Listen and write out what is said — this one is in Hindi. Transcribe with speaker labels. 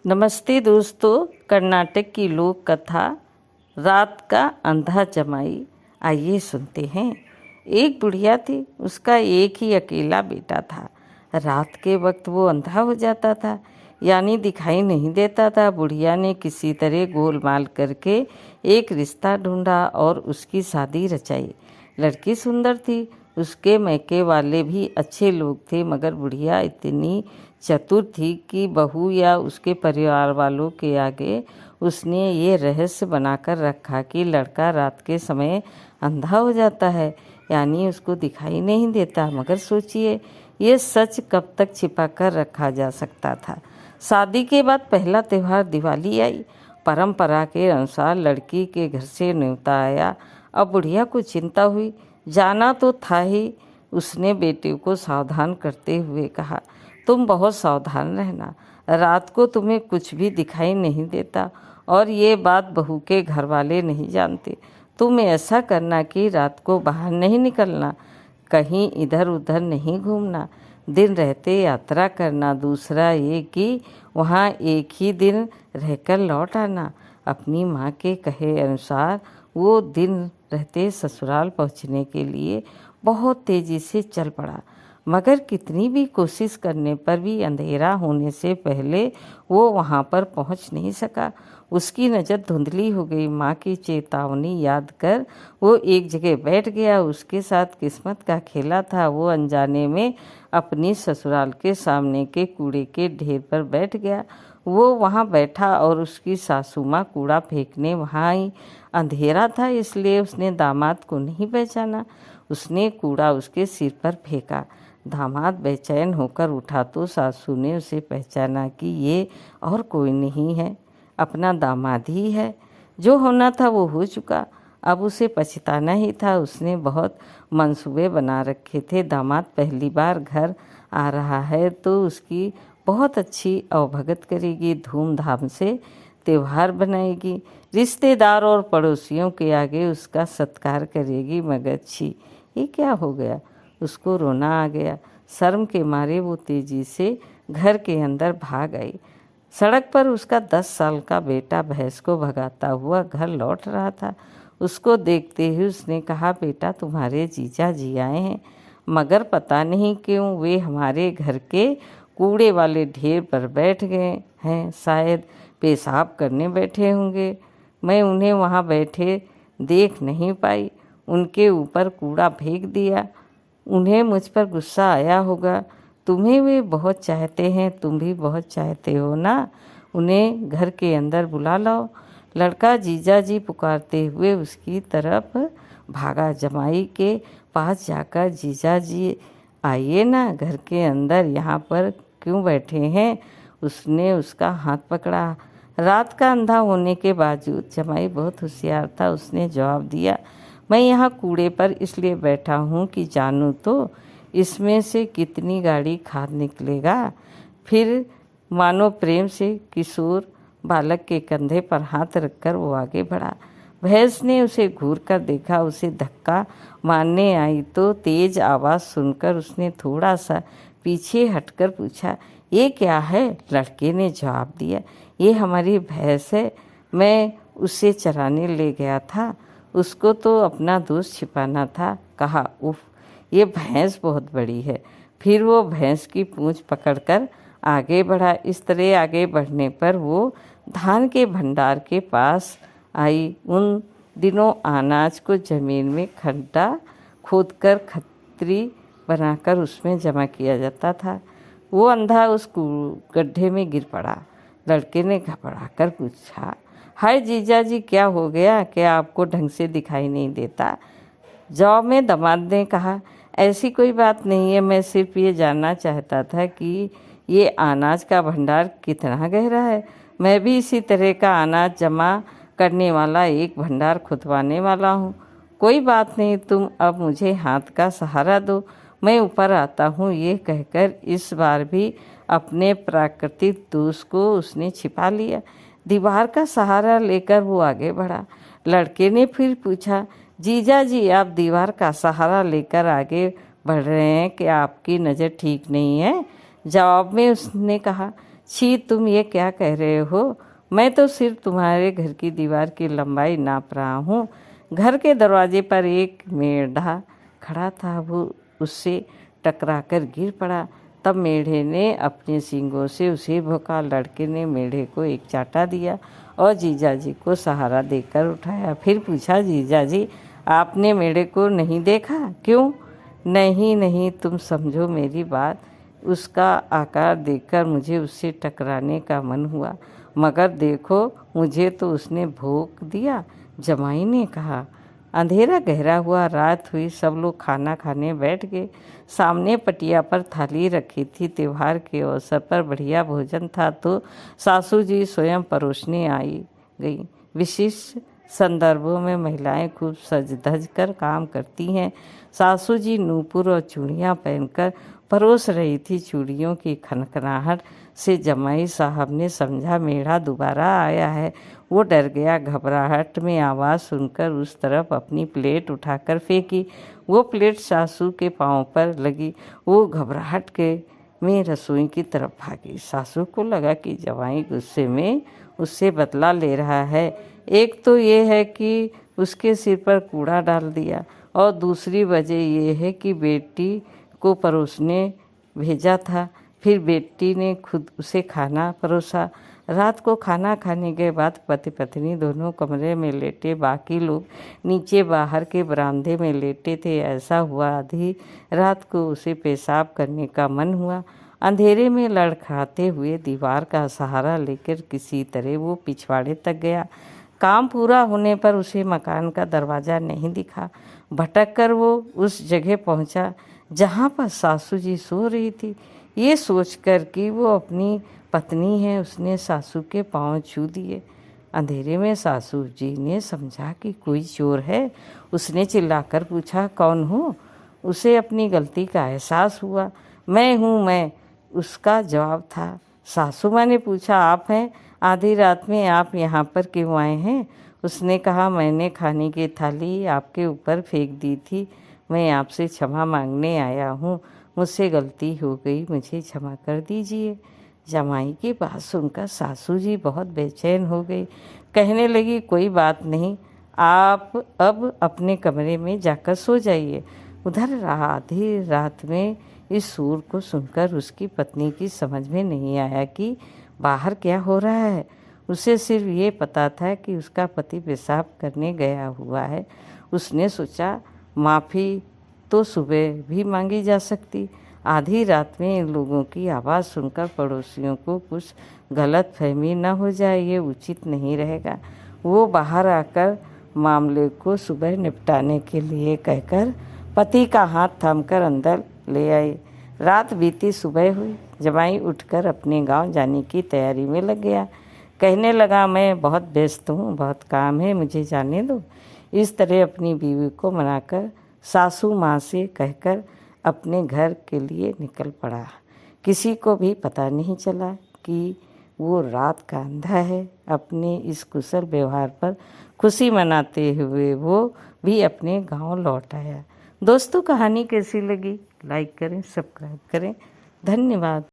Speaker 1: नमस्ते दोस्तों, कर्नाटक की लोक कथा रात का अंधा जमाई। आइए सुनते हैं। एक बुढ़िया थी, उसका एक ही अकेला बेटा था। रात के वक्त वो अंधा हो जाता था, यानी दिखाई नहीं देता था। बुढ़िया ने किसी तरह गोलमाल करके एक रिश्ता ढूंढा और उसकी शादी रचाई। लड़की सुंदर थी, उसके मैके वाले भी अच्छे लोग थे, मगर बुढ़िया इतनी चतुर थी कि बहू या उसके परिवार वालों के आगे उसने ये रहस्य बनाकर रखा कि लड़का रात के समय अंधा हो जाता है, यानी उसको दिखाई नहीं देता। मगर सोचिए, ये सच कब तक छिपा कर रखा जा सकता था। शादी के बाद पहला त्यौहार दिवाली आई। परंपरा के अनुसार लड़की के घर से न्योता आया। अब बुढ़िया को चिंता हुई, जाना तो था ही। उसने बेटे को सावधान करते हुए कहा, तुम बहुत सावधान रहना, रात को तुम्हें कुछ भी दिखाई नहीं देता और ये बात बहू के घर वाले नहीं जानते। तुम ऐसा करना कि रात को बाहर नहीं निकलना, कहीं इधर उधर नहीं घूमना, दिन रहते यात्रा करना। दूसरा ये कि वहाँ एक ही दिन रहकर लौट आना। अपनी माँ के कहे अनुसार वो दिन रहते ससुराल पहुँचने के लिए बहुत तेज़ी से चल पड़ा, मगर कितनी भी कोशिश करने पर भी अंधेरा होने से पहले वो वहाँ पर पहुँच नहीं सका। उसकी नज़र धुंधली हो गई। माँ की चेतावनी याद कर वो एक जगह बैठ गया। उसके साथ किस्मत का खेला था। वो अनजाने में अपनी ससुराल के सामने के कूड़े के ढेर पर बैठ गया। वो वहाँ बैठा और उसकी सासू माँ कूड़ा फेंकने वहाँ आई। अंधेरा था, इसलिए उसने दामाद को नहीं पहचाना। उसने कूड़ा उसके सिर पर फेंका। दामाद बेचैन होकर उठा तो सासू ने उसे पहचाना कि ये और कोई नहीं है, अपना दामाद ही है। जो होना था वो हो चुका, अब उसे पछताना ही था। उसने बहुत मंसूबे बना रखे थे। दामाद पहली बार घर आ रहा है तो उसकी बहुत अच्छी अवभगत करेगी, धूमधाम से त्योहार बनाएगी, रिश्तेदार और पड़ोसियों के आगे उसका सत्कार करेगी। मगर छी, ये क्या हो गया? उसको रोना आ गया। शर्म के मारे वो तेजी से घर के अंदर भाग आई। सड़क पर उसका 10 साल का बेटा भैंस को भगाता हुआ घर लौट रहा था। उसको देखते ही उसने कहा, बेटा तुम्हारे जीजा जी आए हैं, मगर पता नहीं क्यों वे हमारे घर के कूड़े वाले ढेर पर बैठ गए हैं। शायद पेशाब करने बैठे होंगे। मैं उन्हें वहाँ बैठे देख नहीं पाई, उनके ऊपर कूड़ा फेंक दिया। उन्हें मुझ पर गुस्सा आया होगा। तुम्हें वे बहुत चाहते हैं, तुम भी बहुत चाहते हो ना। उन्हें घर के अंदर बुला लाओ। लड़का जीजा जी पुकारते हुए उसकी तरफ भागा। जमाई के पास जाकर, जीजा जी आइए ना घर के अंदर, यहाँ पर क्यों बैठे हैं? उसने उसका हाथ पकड़ा। रात का अंधा होने के बावजूद जमाई बहुत होशियार था। उसने जवाब दिया, मैं यहाँ कूड़े पर इसलिए बैठा हूँ कि जानूँ तो इसमें से कितनी गाड़ी खाद निकलेगा। फिर मानो प्रेम से किशोर बालक के कंधे पर हाथ रखकर वो आगे बढ़ा। भैंस ने उसे घूर कर देखा। उसे धक्का मारने आई तो तेज आवाज़ सुनकर उसने थोड़ा सा पीछे हटकर पूछा, ये क्या है? लड़के ने जवाब दिया, ये हमारी भैंस है, मैं उसे चराने ले गया था। उसको तो अपना दोष छिपाना था। कहा, उफ, ये भैंस बहुत बड़ी है। फिर वो भैंस की पूंछ पकड़कर आगे बढ़ा। इस तरह आगे बढ़ने पर वो धान के भंडार के पास आई। उन दिनों अनाज को जमीन में खड्डा खोदकर खत्री बनाकर उसमें जमा किया जाता था। वो अंधा उस गड्ढे में गिर पड़ा। लड़के ने घबरा कर पूछा, हाय जीजा जी, क्या हो गया? क्या आपको ढंग से दिखाई नहीं देता? जवाब में दामाद ने कहा, ऐसी कोई बात नहीं है, मैं सिर्फ ये जानना चाहता था कि ये अनाज का भंडार कितना गहरा है। मैं भी इसी तरह का अनाज जमा करने वाला एक भंडार खुदवाने वाला हूँ। कोई बात नहीं, तुम अब मुझे हाथ का सहारा दो, मैं ऊपर आता हूँ। ये कहकर इस बार भी अपने प्राकृतिक दोष को उसने छिपा लिया। दीवार का सहारा लेकर वो आगे बढ़ा। लड़के ने फिर पूछा, जीजा जी, आप दीवार का सहारा लेकर आगे बढ़ रहे हैं, क्या आपकी नज़र ठीक नहीं है? जवाब में उसने कहा, छी, तुम ये क्या कह रहे हो? मैं तो सिर्फ तुम्हारे घर की दीवार की लंबाई नाप रहा हूँ। घर के दरवाजे पर एक मेढ़ा खड़ा था, वो उससे टकराकर गिर पड़ा। तब मेढ़े ने अपने सींगों से उसे भौंका। लड़के ने मेढ़े को एक चाटा दिया और जीजाजी को सहारा देकर उठाया। फिर पूछा, जीजाजी आपने मेढ़े को नहीं देखा? क्यों? नहीं नहीं, तुम समझो मेरी बात। उसका आकार देखकर मुझे उससे टकराने का मन हुआ, मगर देखो मुझे तो उसने भोंक दिया। जमाई ने कहा। अंधेरा गहरा हुआ, रात हुई, सब लोग खाना खाने बैठ गए। सामने पटिया पर थाली रखी थी। त्योहार के अवसर पर बढ़िया भोजन था तो सासू जी स्वयं परोसने आई गई। विशिष्ट संदर्भों में महिलाएं खूब सज धज कर काम करती हैं। सासू जी नूपुर और चूड़ियाँ पहनकर परोस रही थी। चूड़ियों की खनखनाहट से जमाई साहब ने समझा मेढ़ा दोबारा आया है। वो डर गया। घबराहट में आवाज़ सुनकर उस तरफ अपनी प्लेट उठाकर फेंकी। वो प्लेट सासू के पाँव पर लगी। वो घबराहट के में रसोई की तरफ भागी। सासू को लगा कि जवाई गुस्से में उससे बदला ले रहा है। एक तो ये है कि उसके सिर पर कूड़ा डाल दिया, और दूसरी वजह ये है कि बेटी को परोसने भेजा था, फिर बेटी ने खुद उसे खाना परोसा। रात को खाना खाने के बाद पति पत्नी दोनों कमरे में लेटे, बाकी लोग नीचे बाहर के बरामदे में लेटे थे। ऐसा हुआ, आधी रात को उसे पेशाब करने का मन हुआ। अंधेरे में लड़खड़ाते हुए दीवार का सहारा लेकर किसी तरह वो पिछवाड़े तक गया। काम पूरा होने पर उसे मकान का दरवाज़ा नहीं दिखा। भटक कर वो उस जगह पहुंचा जहां पर सासू जी सो रही थी। ये सोचकर कि वो अपनी पत्नी है, उसने सासू के पांव छू दिए। अंधेरे में सासू जी ने समझा कि कोई चोर है। उसने चिल्लाकर पूछा, कौन हो? उसे अपनी गलती का एहसास हुआ। मैं हूँ, मैं, उसका जवाब था। सासू माँ ने पूछा, आप हैं? आधी रात में आप यहाँ पर क्यों आए हैं? उसने कहा, मैंने खाने की थाली आपके ऊपर फेंक दी थी। मैं आपसे क्षमा मांगने आया हूँ। मुझसे गलती हो गई, मुझे क्षमा कर दीजिए। जमाई की बात सुनकर सासू जी बहुत बेचैन हो गई। कहने लगी, कोई बात नहीं, आप अब अपने कमरे में जाकर सो जाइए। उधर आधी रात में इस शोर को सुनकर उसकी पत्नी की समझ में नहीं आया कि बाहर क्या हो रहा है। उसे सिर्फ ये पता था कि उसका पति पेशाब करने गया हुआ है। उसने सोचा, माफ़ी तो सुबह भी मांगी जा सकती। आधी रात में इन लोगों की आवाज़ सुनकर पड़ोसियों को कुछ गलत फहमी न हो जाए, ये उचित नहीं रहेगा। वो बाहर आकर मामले को सुबह निपटाने के लिए कहकर पति का हाथ थामकर अंदर ले आई। रात बीती, सुबह हुई। जमाई उठकर अपने गांव जाने की तैयारी में लग गया। कहने लगा, मैं बहुत व्यस्त हूँ, बहुत काम है, मुझे जाने दो। इस तरह अपनी बीवी को मनाकर सासू माँ से कहकर अपने घर के लिए निकल पड़ा। किसी को भी पता नहीं चला कि वो रात का अंधा है। अपने इस कुशल व्यवहार पर खुशी मनाते हुए वो भी अपने गांव लौट आया। दोस्तों, कहानी कैसी लगी? लाइक करें, सब्सक्राइब करें। धन्यवाद।